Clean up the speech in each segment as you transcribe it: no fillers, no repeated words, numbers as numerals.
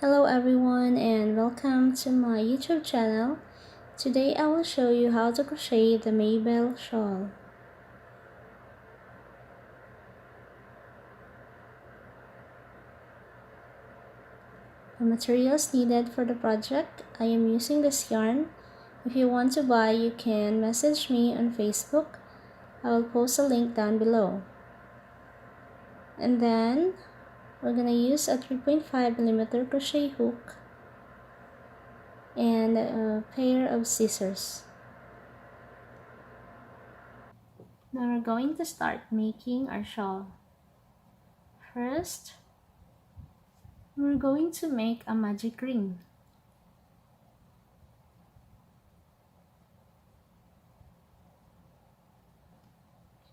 Hello everyone and welcome to my YouTube channel. Today I will show you how to crochet the Mae Belle shawl. The materials needed for the project, I am using this yarn. If you want to buy, you can message me on Facebook. I will post a link down below. And then we're gonna use a 3.5mm crochet hook and a pair of scissors. Now we're going to start making our shawl. First, we're going to make a magic ring.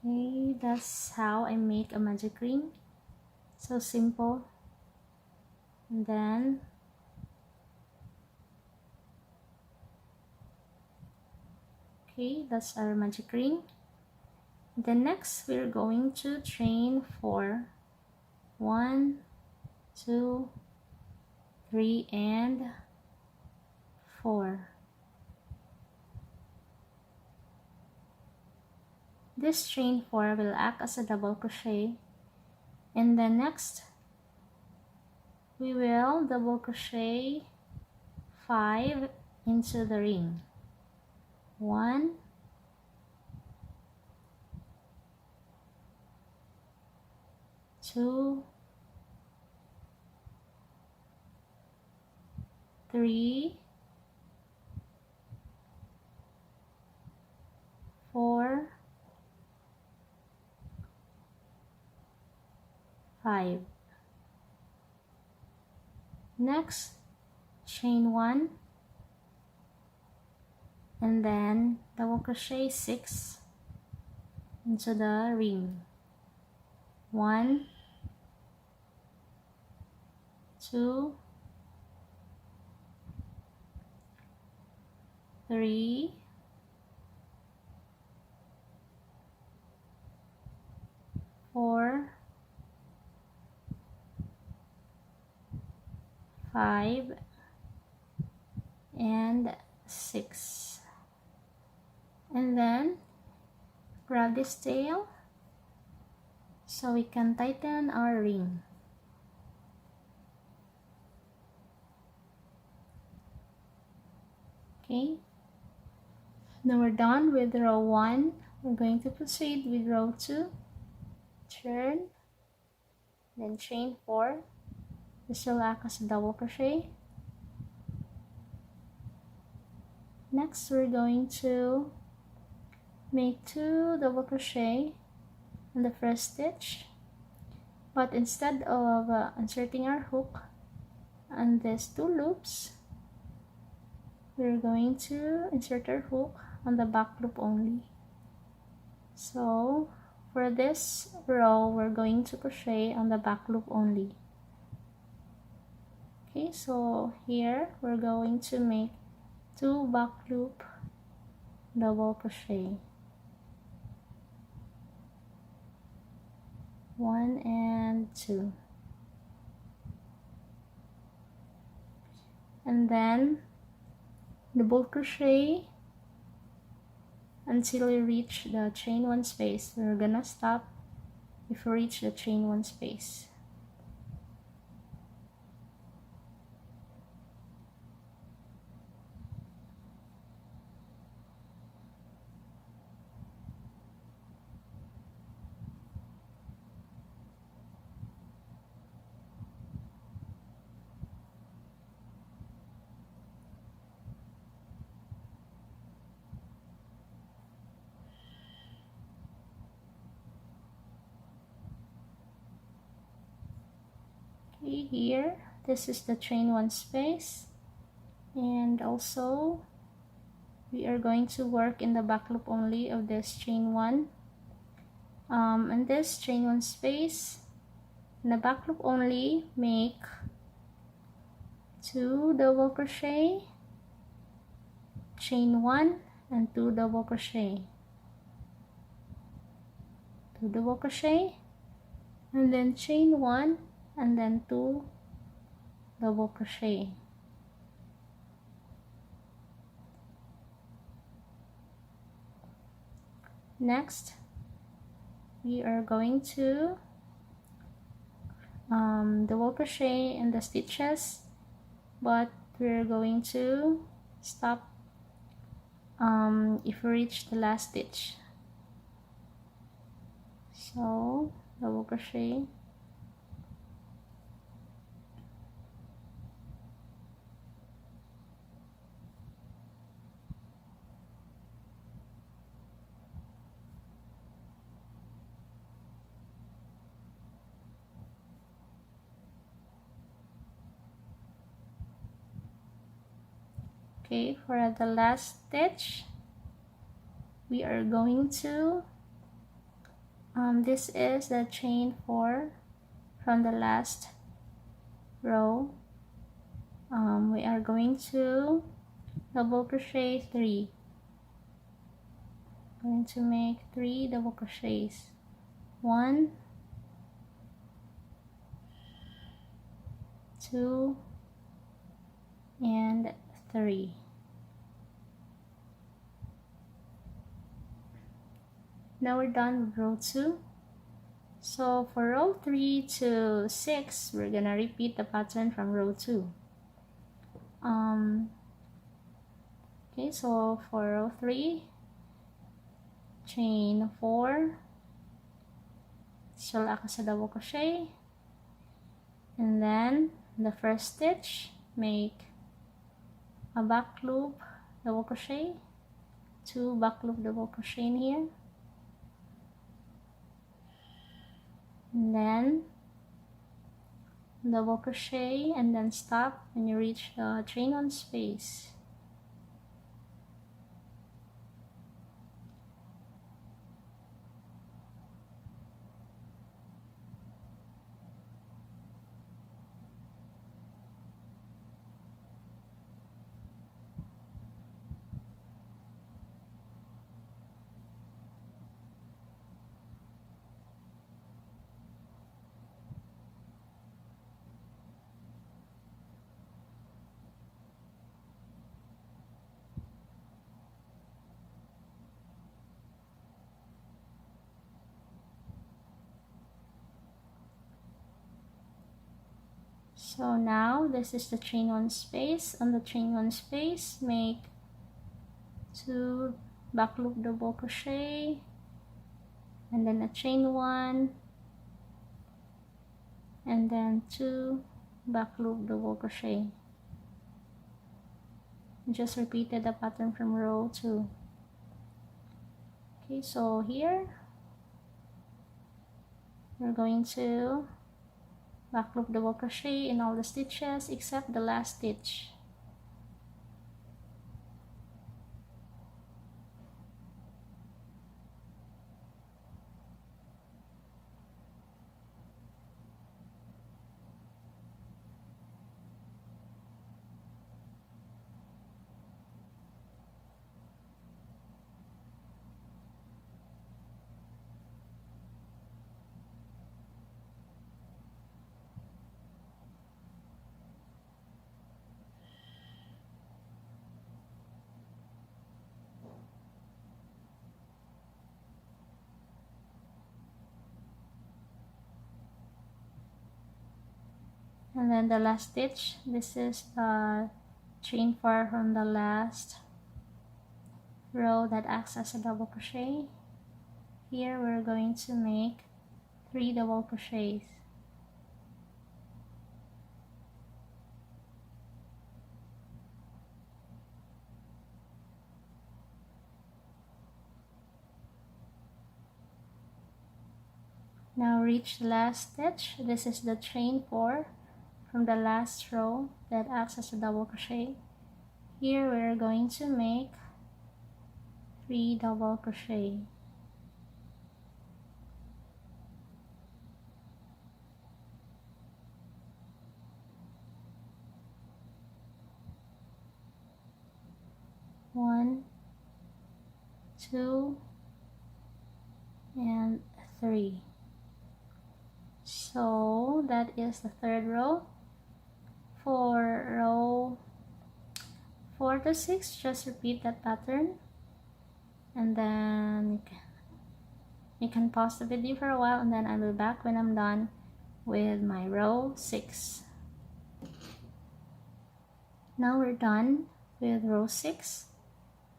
Okay, that's how I make a magic ring. So simple. And then okay, that's our magic ring. Then next we're going to chain 4. 1, 2, 3, and 4. This chain 4 will act as a double crochet, and then next we will double crochet 5 into the ring. 1, 2, 3, 4, 5. Next, chain 1 and then double crochet 6 into the ring. 1, 2, 3, 4, 5, and 6. And then grab this tail so we can tighten our ring. Okay, now we're done with row 1. We're going to proceed with row 2. Turn, then chain 4. This will act as a double crochet. Next, we're going to make 2 double crochet in the first stitch, but instead of inserting our hook on these 2 loops, we're going to insert our hook on the back loop only. So for this row, we're going to crochet on the back loop only. Okay, so here we're going to make 2 back loop double crochet. 1 and 2. And then double crochet until we reach the chain 1 space. We're gonna stop if we reach the chain 1 space. Okay, here this is the chain 1 space, and also we are going to work in the back loop only of this chain 1. In this chain 1 space, in the back loop only, make 2 double crochet, chain 1 and 2 double crochet, 2 double crochet, and then chain 1 and then 2 double crochet. Next, we are going to double crochet in the stitches, but we're going to stop if we reach the last stitch. So double crochet, okay. For the last stitch, we are going to this is the chain 4 from the last row. We are going to double crochet 3. Going to make 3 double crochets. 1, 2, and 3. Now we're done with row 2. So for row 3 to 6, we're gonna repeat the pattern from row 2. Okay, so for row 3, chain 4, shawl ako sa double crochet, and then the first stitch, make a back loop double crochet, 2 back loop double crochet in here, and then double crochet and then stop when you reach the chain 1 space. So now this is the chain 1 space. On the chain 1 space, make 2 back loop double crochet, and then a chain 1, and then 2 back loop double crochet. Just repeated the pattern from row 2. Okay, so here we're going to back loop double crochet in all the stitches except the last stitch. And then the last stitch, this is chain 4 from the last row that acts as a double crochet. Here we're going to make 3 double crochets. Now reach the last stitch. This is the chain 4 from the last row that acts as a double crochet. Here we're going to make 3 double crochet. One, 2, and 3. So that is the third row. for row 4 to 6, just repeat that pattern, and then you can pause the video for a while, and then I'll be back when I'm done with my row 6. Now we're done with row 6.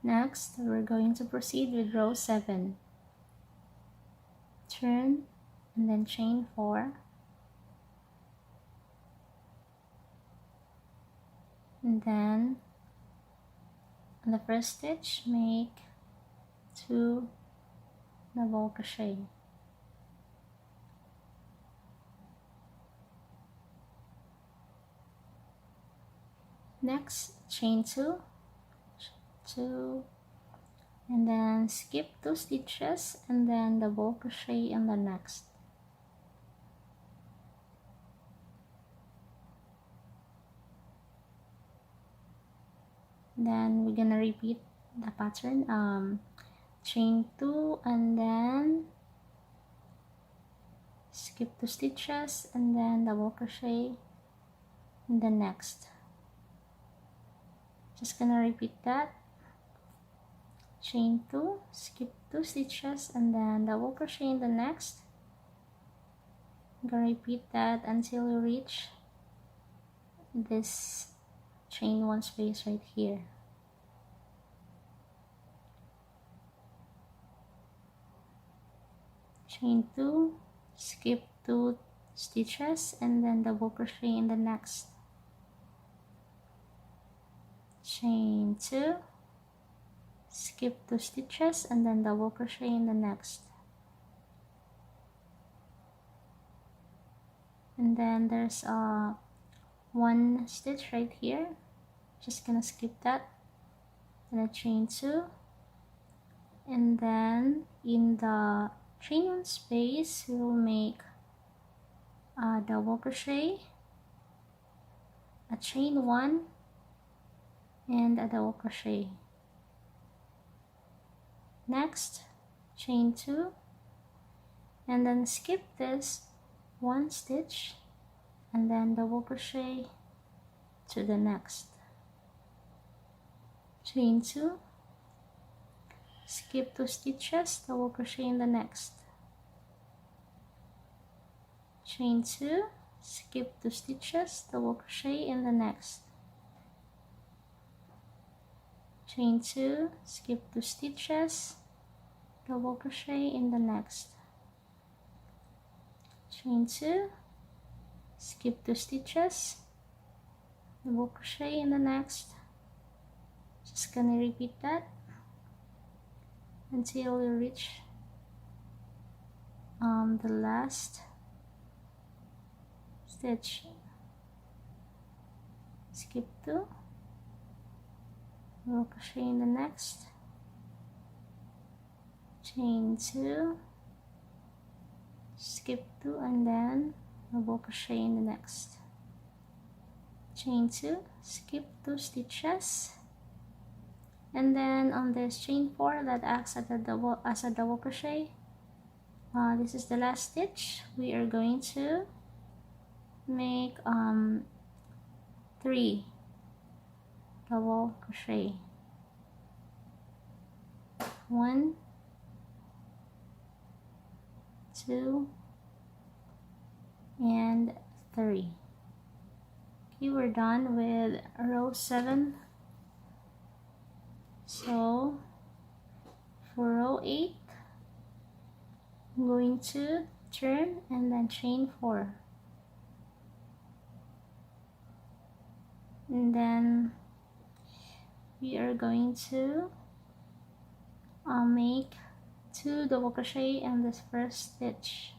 Next, we're going to proceed with row 7. Turn and then chain 4. And then on the first stitch, make 2 double crochet. Next, chain 2, and then skip 2 stitches and then double crochet in the next. Then we're gonna repeat the pattern, chain 2 and then skip 2 stitches and then double crochet in the next. Just gonna repeat that. Chain 2, skip 2 stitches and then double crochet in the next. I'm gonna repeat that until you reach this chain 1 space right here. Chain 2, skip 2 stitches and then double crochet in the next. Chain 2, skip 2 stitches and then double crochet in the next. And then there's a 1 stitch right here, just gonna skip that, and a chain 2, and then in the chain 1 space we will make a double crochet, a chain 1 and a double crochet. Next, chain 2 and then skip this 1 stitch and then double crochet to the next. Chain 2, skip 2 stitches, double crochet in the next. Chain 2, skip 2 stitches, double crochet in the next. Chain 2, skip 2 stitches, double crochet in the next. Chain 2, skip 2 stitches, double crochet in the next. Just gonna repeat that until you reach the last stitch. Skip 2, double crochet in the next. Chain 2, skip 2 and then double crochet in the next. Chain 2, skip 2 stitches, and then on this chain 4 that acts as a double crochet, this is the last stitch. We are going to make 3 double crochet. 1, 2 and 3. Okay, we're done with row 7. So for row 8, I'm going to turn and then chain 4, and then we are going to make 2 double crochet in this first stitch.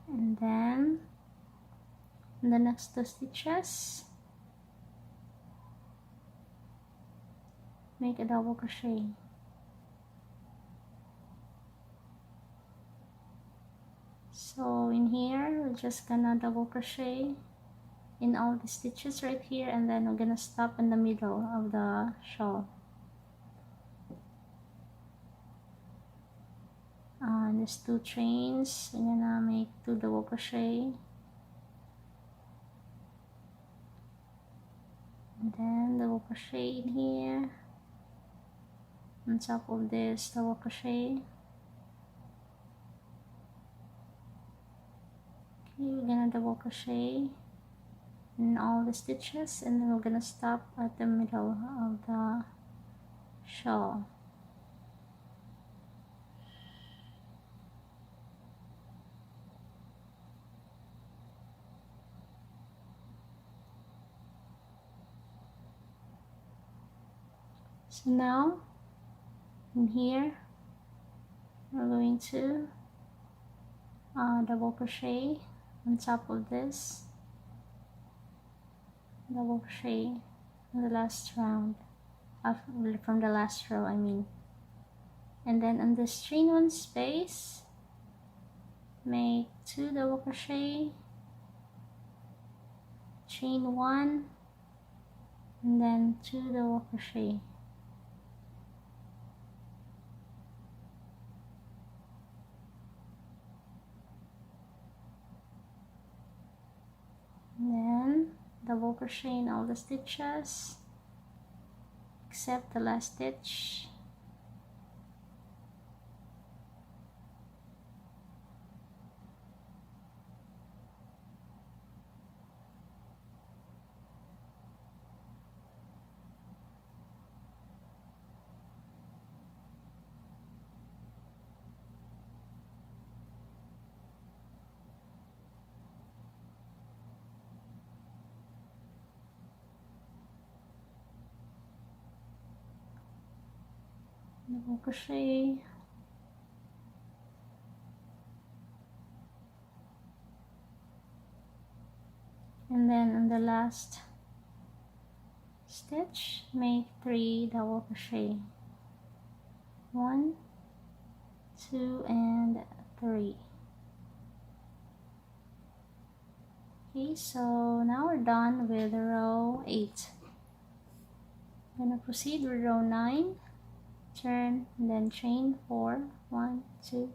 And then in the next 2 stitches, make a double crochet. So in here, we're just gonna double crochet in all the stitches right here, and then we're gonna stop in the middle of the shawl. There's 2 chains. I'm gonna make 2 double crochet, and then double crochet in here on top of this double crochet. Okay, we're gonna double crochet in all the stitches, and then we're gonna stop at the middle of the shawl. So now in here we're going to double crochet on top of this, double crochet in the last round from the last row, I mean. And then on this chain 1 space, make 2 double crochet, chain 1, and then 2 double crochet. And then double crochet in all the stitches except the last stitch. Double crochet, and then on the last stitch make 3 double crochet, 1, 2, and 3. Okay, so now we're done with row 8. I'm gonna proceed with row 9. Turn and then chain 4, 1, 2,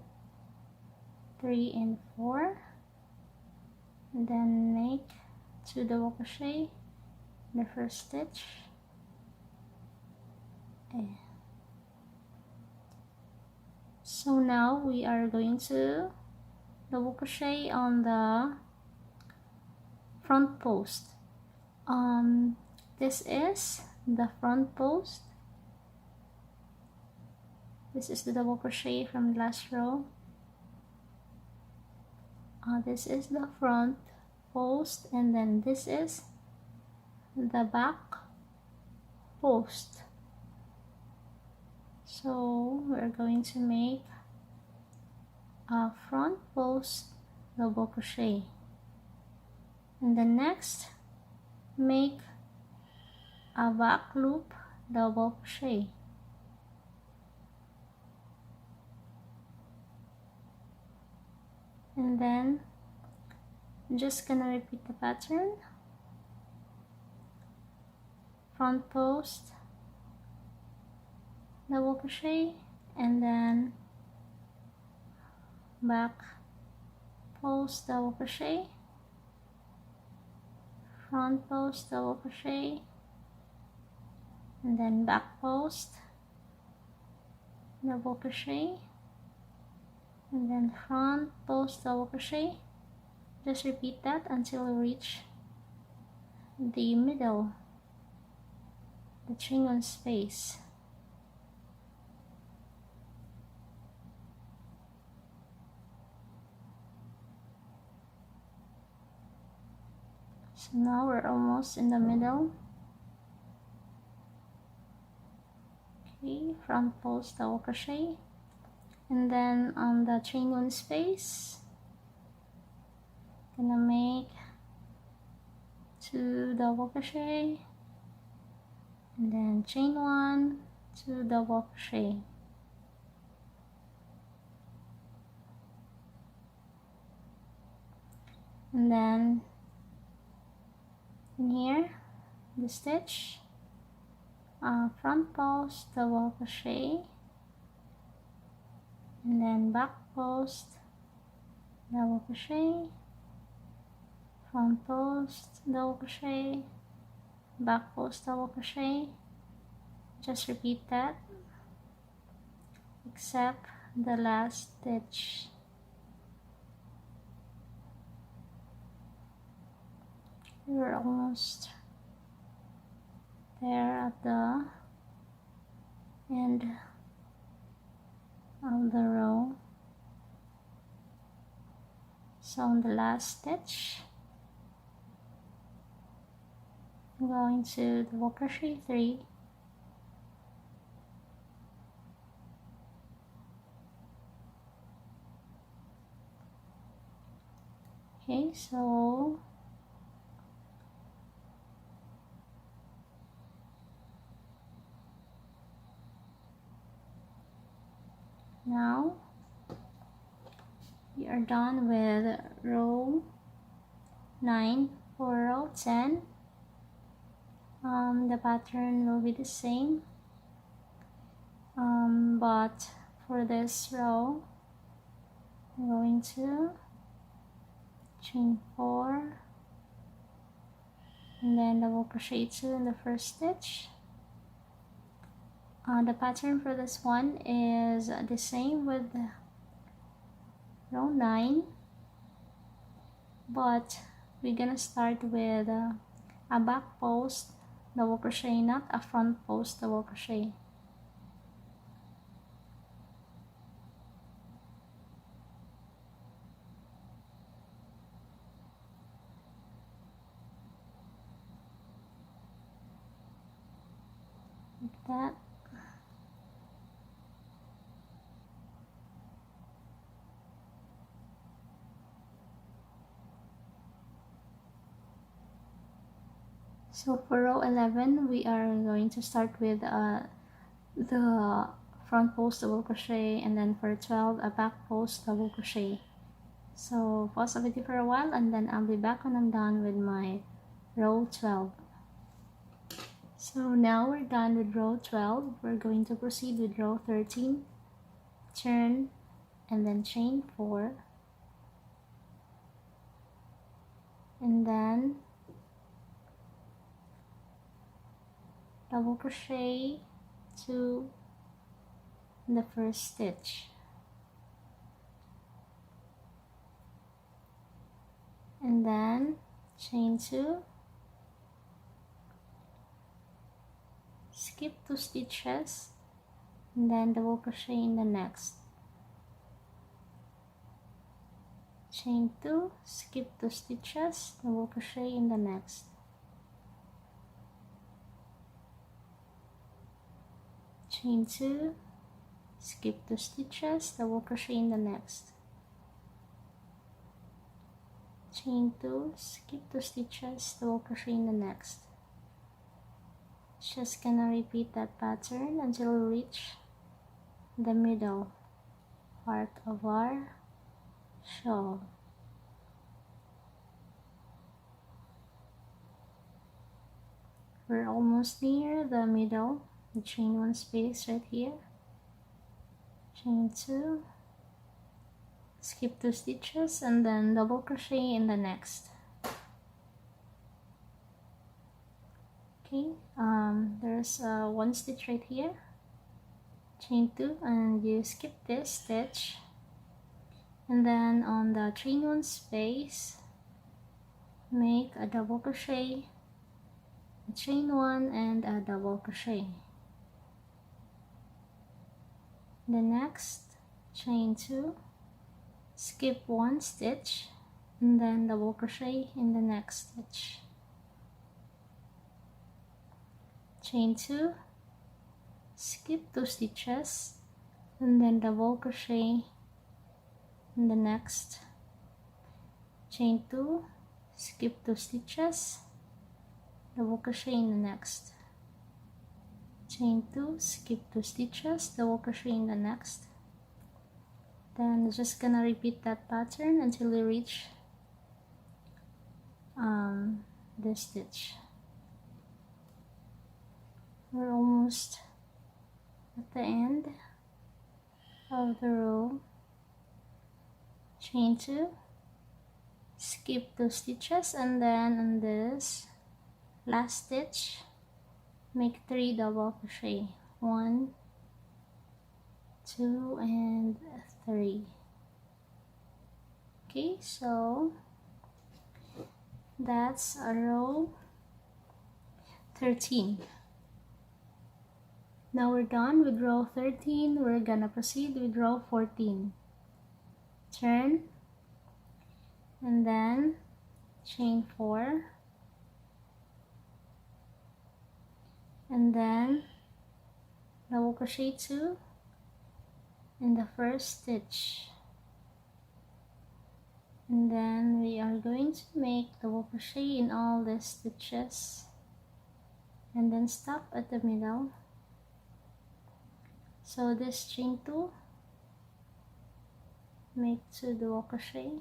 3, and 4, and then make 2 double crochet in the first stitch. So now we are going to double crochet on the front post. This is the front post. This is the double crochet from the last row. This is the front post, and then this is the back post. So we're going to make a front post double crochet, and then next make a back loop double crochet. And then I'm just gonna repeat the pattern. Front post double crochet, and then back post double crochet, front post double crochet, and then back post double crochet, and then front post double crochet. Just repeat that until you reach the middle, the chain 1 space. So now we're almost in the middle. Okay, front post double crochet, and then on the chain 1 space, gonna make 2 double crochet, and then chain 1, 2 double crochet, and then in here the stitch, front post double crochet, and then back post, double crochet, front post, double crochet, back post, double crochet. Just repeat that except the last stitch. We're almost there at the end of the row. So on the last stitch, I'm going to double crochet 3, okay, so now we are done with row 9. For row 10, the pattern will be the same, but for this row I'm going to chain 4 and then double crochet 2 in the first stitch. The pattern for this one is the same with row 9, but we're gonna start with a back post double crochet, not a front post double crochet. Like that. So for row 11, we are going to start with the front post double crochet, and then for 12, a back post double crochet. So pause the video for a while, and then I'll be back when I'm done with my row 12. So now we're done with row 12. We're going to proceed with row 13. Turn and then chain 4, and then double crochet 2 in the first stitch, and then chain 2, skip 2 stitches, and then double crochet in the next, chain 2, skip 2 stitches, double crochet in the next, chain 2, skip 2 stitches, double crochet in the next, chain 2, skip 2 stitches, double crochet in the next. Just gonna repeat that pattern until we reach the middle part of our shawl. We're almost near the middle. Chain 1 space right here, chain 2, skip 2 stitches, and then double crochet in the next. Okay, there's 1 stitch right here, chain 2, and you skip this stitch, and then on the chain 1 space make a double crochet, a chain 1, and a double crochet. The next, chain 2, skip 1 stitch, and then double crochet in the next stitch, chain 2, skip 2 stitches, and then double crochet in the next, chain 2, skip 2 stitches, double crochet in the next, chain 2, skip 2 stitches, double crochet in the next. Then just gonna repeat that pattern until we reach this stitch. We're almost at the end of the row. chain 2, skip 2 stitches, and then on this last stitch make 3 double crochet. 1, 2, and 3. Okay, so that's a row 13. Now we're done with row 13. We're gonna proceed with row 14. Turn, and then chain 4, and then double crochet 2 in the first stitch, and then we are going to make double crochet in all the stitches, and then stop at the middle. So this chain 2, make 2 double crochet,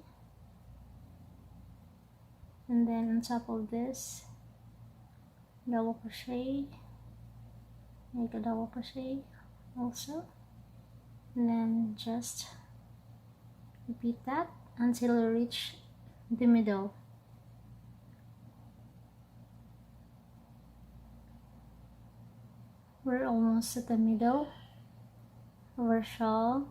and then on top of this double crochet, make a double crochet also, and then just repeat that until you reach the middle. We're almost at the middle of our shawl.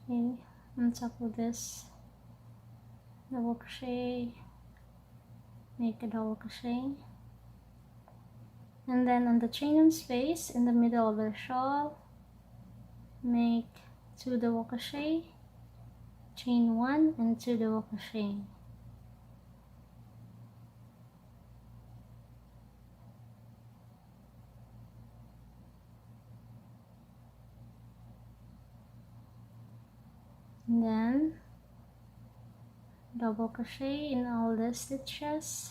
Okay, on top of this double crochet, make a double crochet, and then on the chain and space in the middle of the shawl, make 2 double crochet, chain 1, and 2 double crochet. And then double crochet in all the stitches,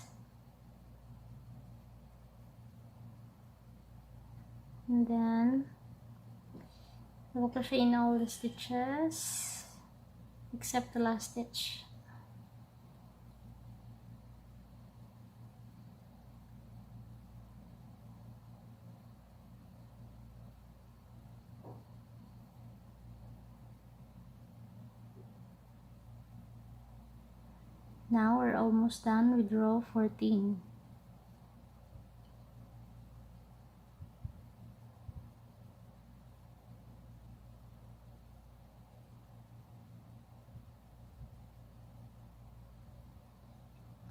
and then double crochet in all the stitches except the last stitch. Now we're almost done with row 14.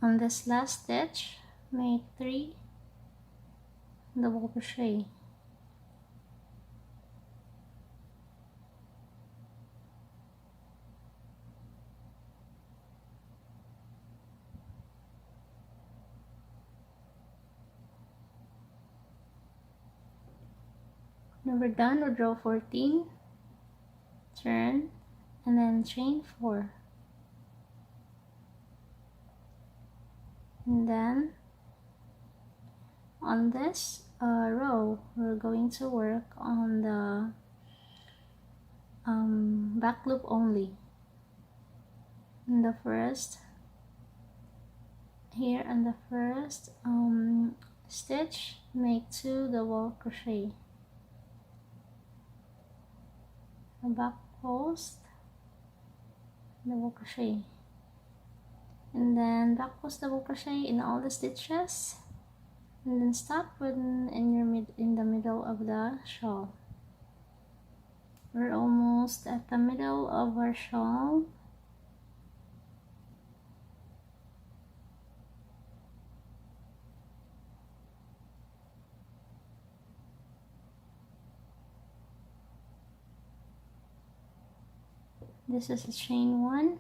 On this last stitch, make 3 double crochet. Now we're done with row 14. Turn, and then chain 4. And then on this row, we're going to work on the back loop only. In the first, here on the first stitch, make 2 double crochet. A back post, double crochet, and then back post double crochet in all the stitches, and then stop in the middle of the shawl. We're almost at the middle of our shawl. This is a chain 1.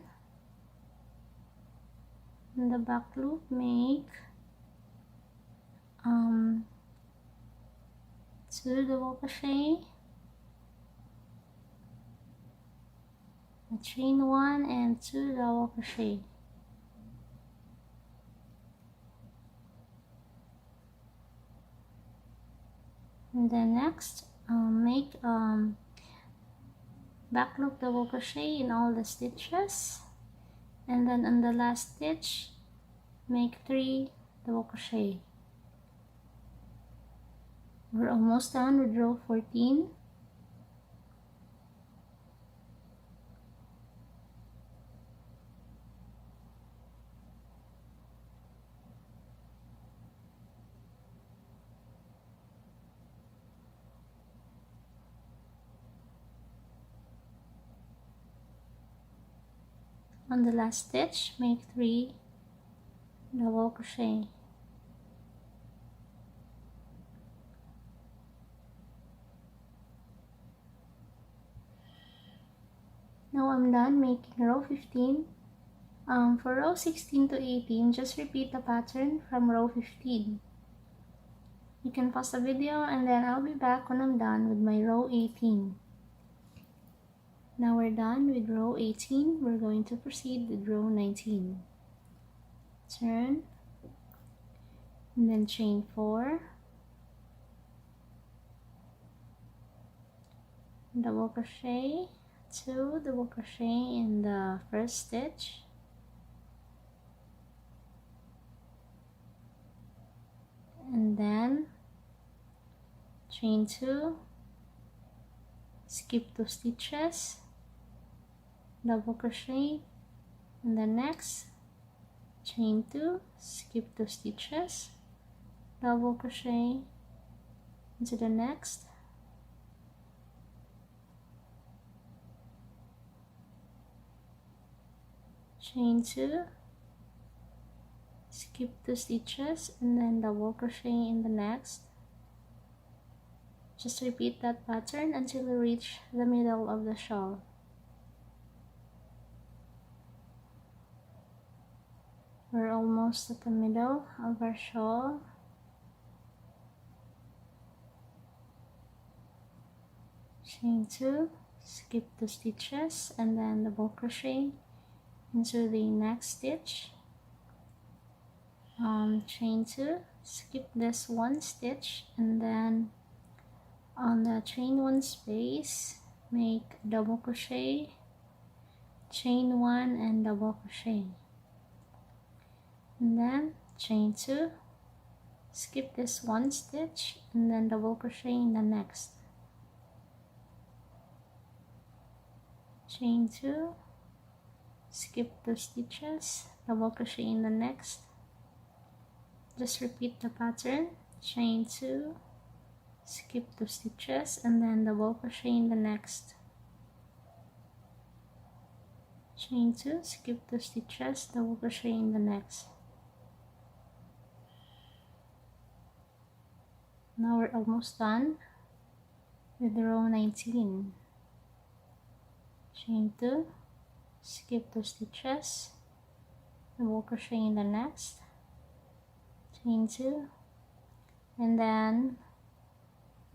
In the back loop, make 2 double crochet, a chain 1, and 2 double crochet. And then next, make back loop double crochet in all the stitches, and then on the last stitch make 3 double crochet. We're almost done with row 14. On the last stitch, make 3 double crochet. Now I'm done making row 15. For row 16 to 18, just repeat the pattern from row 15. You can pause the video and then I'll be back when I'm done with my row 18. Now we're done with row 18, we're going to proceed with row 19. Turn, and then chain 4, double crochet, 2 double crochet in the first stitch, and then chain 2, skip 2 stitches, double crochet in the next, chain 2, skip 2 stitches, double crochet into the next, chain 2, skip 2 stitches, and then double crochet in the next. Just repeat that pattern until you reach the middle of the shawl. We're almost at the middle of our shawl. Chain 2, skip 2 stitches, and then double crochet into the next stitch. Chain 2, skip this 1 stitch, and then on the chain 1 space make double crochet, chain 1 and double crochet, and then chain 2, skip this 1 stitch, and then double crochet in the next, chain 2, skip 2 stitches, double crochet in the next. Just repeat the pattern, chain 2, skip 2 stitches, and then double crochet in the next, chain 2, skip 2 stitches, double crochet in the next. Now we're almost done with row 19. Chain 2, skip 2 stitches, double crochet in the next, chain 2, and then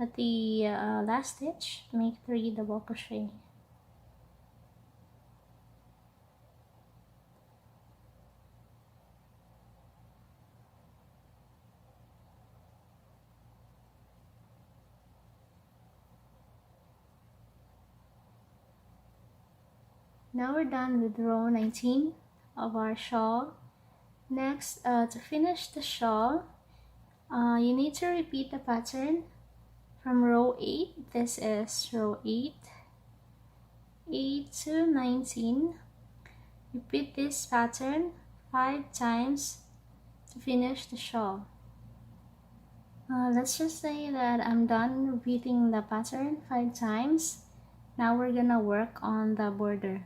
at the last stitch make 3 double crochet. Now we're done with row 19 of our shawl. Next, to finish the shawl, you need to repeat the pattern from row 8. This is row 8 to 19. Repeat this pattern 5 times to finish the shawl. Let's just say that I'm done repeating the pattern 5 times. Now we're gonna work on the border.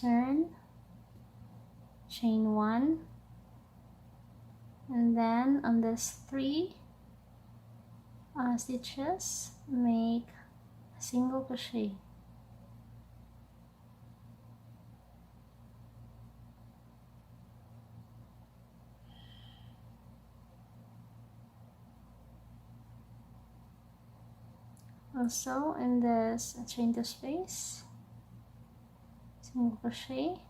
Turn, chain 1, and then on this 3 stitches make a single crochet. Also in this chain 2 space, single crochet,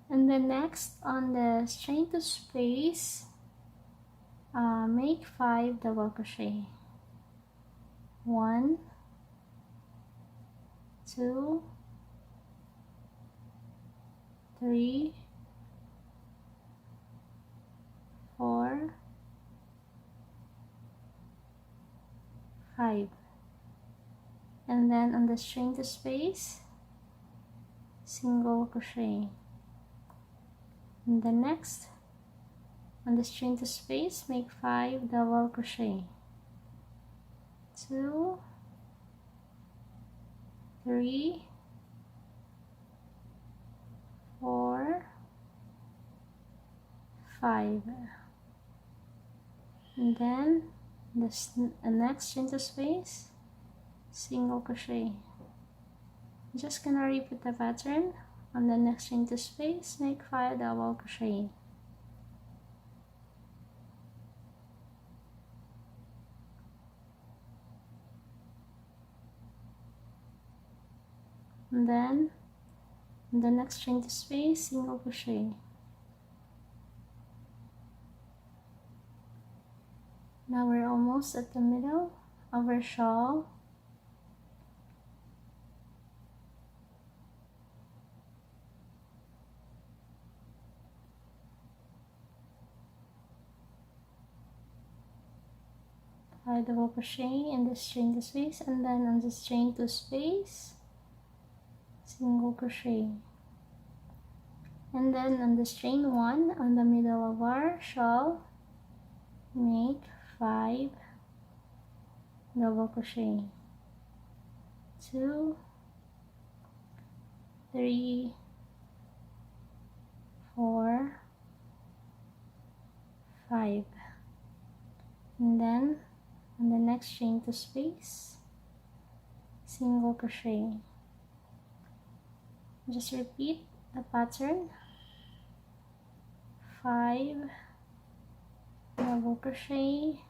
and then next on the chain 2 space make 5 double crochet. 1, 2, 3, 4, 5, and then on the string to space, single crochet. And the next, on the string to space, make 5 double crochet. 2, 3, 4, 5, and then the next string to space, single crochet. I'm just gonna repeat the pattern. On the next string to space, make 5 double crochet. And then on the next string to space, single crochet. Now we're almost at the middle of our shawl. Five double crochet in the string to space, and then on the string to space, single crochet. And then on the string 1 on the middle of our shawl, make 5 double crochet. 2, 3, 4, 5, and then on the next string to space, single crochet. Just repeat the pattern. 5 double crochet,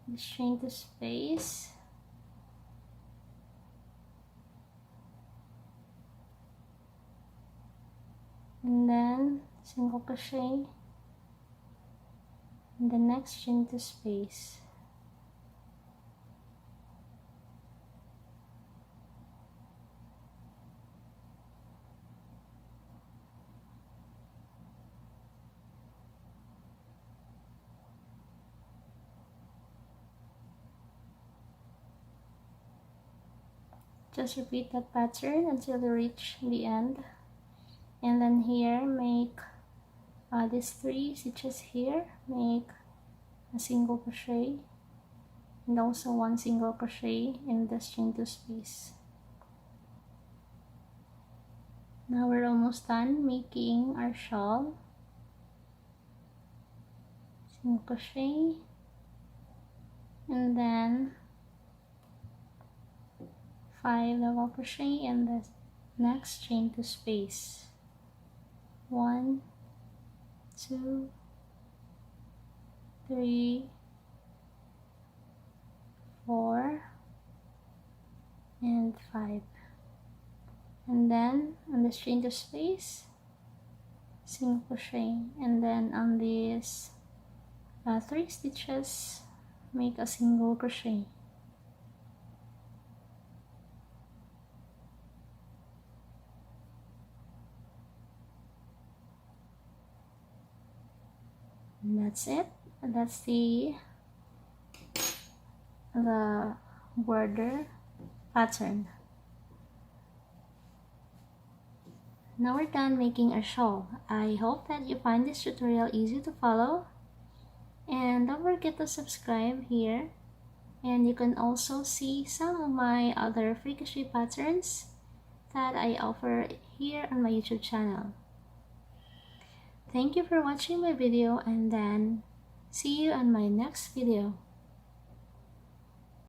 the string to space, and then single crochet in the next string to space. Just repeat that pattern until you reach the end, and then here make these 3 stitches here, make a single crochet and also 1 single crochet in the string to space. Now we're almost done making our shawl. Single crochet, and then 5 double crochet in the next string to space. 1, 2, 3, 4, and 5. And then on the string to space, single crochet, and then on these 3 stitches, make a single crochet. And that's it. That's the border pattern. Now we're done making our shawl. I hope that you find this tutorial easy to follow, and don't forget to subscribe here, and you can also see some of my other free crochet patterns that I offer here on my YouTube channel. Thank you for watching my video, and then see you on my next video.